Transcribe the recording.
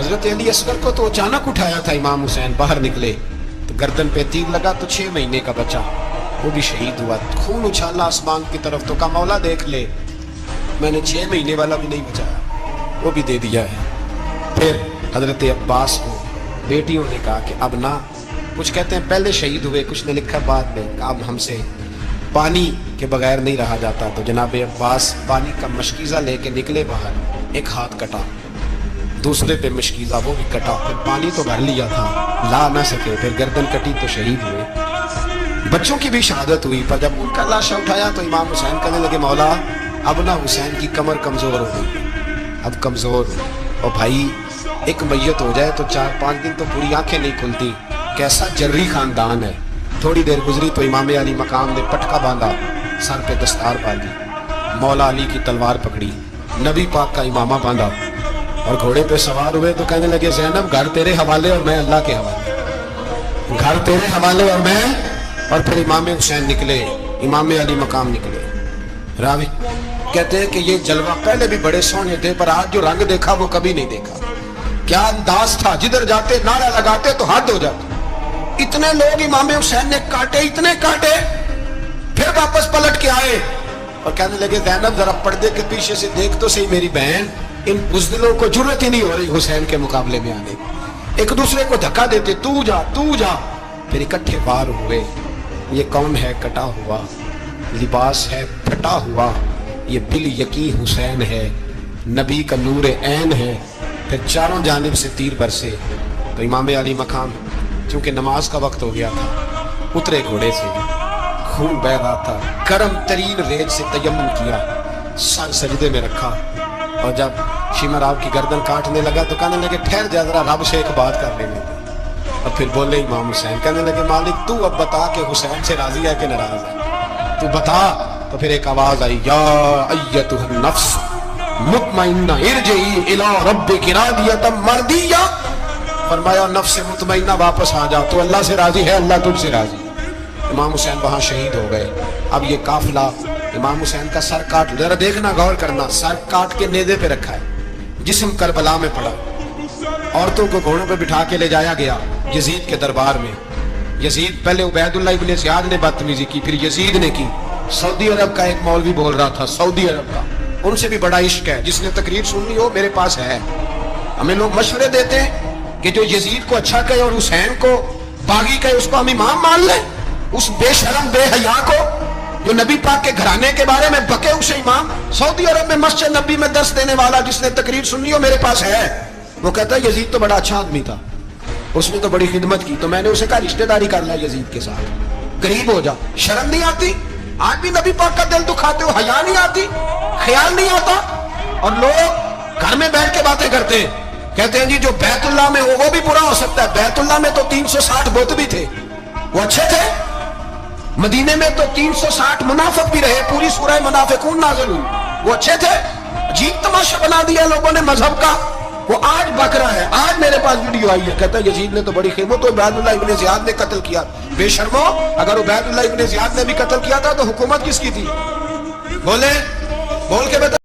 हजरत अली असगर को तो अचानक उठाया था इमाम हुसैन, बाहर निकले तो गर्दन पे तीर लगा तो 6 महीने का बच्चा वो भी शहीद हुआ। खून उछाला आसमान की तरफ तो कहा मौला देख ले, मैंने 6 महीने वाला भी नहीं बचाया, वो भी दे दिया है। फिर हजरत अब्बास को बेटियों ने कहा कि अब ना, कुछ कहते हैं पहले शहीद हुए, कुछ ने लिखा बाद में, अब हमसे पानी के बगैर नहीं रहा जाता। तो जनाब अब्बास पानी का मशकीज़ा लेके निकले बाहर, एक हाथ कटा, दूसरे पे मशकीज़ा वो भी कटा, फिर पानी तो भर लिया था, ला ना सके, फिर गर्दन कटी तो शहीद हुए। बच्चों की भी शहादत हुई, पर जब उनका लाशा उठाया तो इमाम हुसैन कहने लगे मौला अब ना हुसैन की कमर कमज़ोर हो गई, अब कमज़ोर। और भाई एक मैयत हो जाए तो 4-5 दिन तो पूरी आंखें नहीं खुलती, कैसा जर्री खानदान है। थोड़ी देर गुजरी तो इमाम अली मकाम ने पटका बांधा, सर पे दस्तार बांधी, मौला अली की तलवार पकड़ी, नबी पाक का इमामा बांधा और घोड़े पे सवार हुए तो कहने लगे ज़ैनब घर तेरे हवाले और मैं अल्लाह के हवाले, घर तेरे हवाले और मैं। और फिर इमाम हुसैन निकले, इमाम अली मकाम निकले। रावी कहते हैं कि ये जलवा पहले भी बड़े सोने थे, पर आज जो रंग देखा वो कभी नहीं देखा। क्या अंदाज था, जिधर जाते नारा लगाते तो हद हो जाते। इतने लोग इमाम हुसैन ने काटे, इतने काटे, फिर वापस पलट के आए और कहने लगे ज़ैनब जरा पर्दे के पीछे से देख तो सही मेरी बहन, इन बुज़दिलों को जुर्रत ही नहीं हो रही हुसैन के मुकाबले में आने की। एक दूसरे को धक्का देते, तू जा तू जा, फिर इकट्ठे वार हुए। ये कौन है कटा हुआ, लिबास है फटा हुआ, ये बिल यकी हुसैन है, नबी का नूर ऐन है। फिर चारों जानिब से तीर बरसे तो इमाम अली मकाम चूंकि नमाज का वक्त हो गया था, उतरे घोड़े से, खून बह रहा था, गर्म तरीन रेत से तयम्मुम किया, सर सजदे में रखा और जब शिमर आपकी गर्दन काटने लगा तो कहने लगे ठहर जा जरा, रब से एक बात कर लेने दे। और फिर बोले इमाम हुसैन, कहने लगे मालिक तू अब बता कि हुसैन से राजी है कि नाराज है, तू बता। तो फिर एक आवाज आई, या अय्यतुहन नफ्स मुतमइन्ना इरजिई इला रब्बिकी रादियतम मर्दिया। फरमाया नफ्स मुतमइन्ना वापस आ जा, तो अल्लाह से राजी है, अल्लाह तुझसे राजी। इमाम हुसैन वहां शहीद हो गए। अब ये काफिला इमाम हुसैन का सर काट, जरा देखना गौर करना, सर काट के नेज़े पे रखा है, जिस्म करबला में पड़ा। औरतों को घोड़ों पे बिठा के ले जाया गया यजीद के दरबार में। यजीद पहले उबैदुल्लाह इब्ने ज़ियाद ने बदतमीजी की, फिर यजीद ने की। सऊदी अरब का एक मौलवी बोल रहा था, सऊदी अरब का, उनसे भी बड़ा इश्क है, जिसने तकरीर सुननी हो मेरे पास है। हमें लोग मशवरे देते हैं कि जो यजीद को अच्छा कहे और हुसैन को बागी कहे उसको हम इमाम मान लें। उस बेशरम बेहया को जो नबी पाक के घराने के बारे में बके उसे इमाम। सऊदी अरब में मस्जिद नबी में दर्स देने वाला जिसने तकरीर सुननी हो मेरे पास है। वो कहता है यजीद तो बड़ा अच्छा आदमी था, उसने तो बड़ी खिदमत की, तो मैंने उसे कहा रिश्तेदारी कर ला यजीद के साथ, गरीब हो जा। शर्म नहीं आती? आज भी नबी पाक का दिल दुखाते हो, हया नहीं आती, ख्याल नहीं आता? और लोग घर में बैठ के बातें करते हैं, कहते हैं जी जो बैतुल्लाह में हो वो भी बुरा हो सकता है। बैतुल्लाह में तो 360 बुत भी थे, वो अच्छे थे। मदीने में तो 360 मुनाफिक भी रहे, पूरी सूरह मुनाफिकून नाज़िल हुई, वो अच्छे थे। अजीब तमाशा बना दिया लोगों ने मजहब का। वो आज बक रहा है, आज मेरे पास वीडियो आई है, कहता है यजीद ने तो बड़ी खिदमत, तो उबैदुल्लाह इब्ने ज़ियाद ने कत्ल किया। बेशर्मो, अगर उबैदुल्लाह इब्ने ज़ियाद ने भी कत्ल किया था तो हुकूमत किसकी थी? बोले, बोल के बता।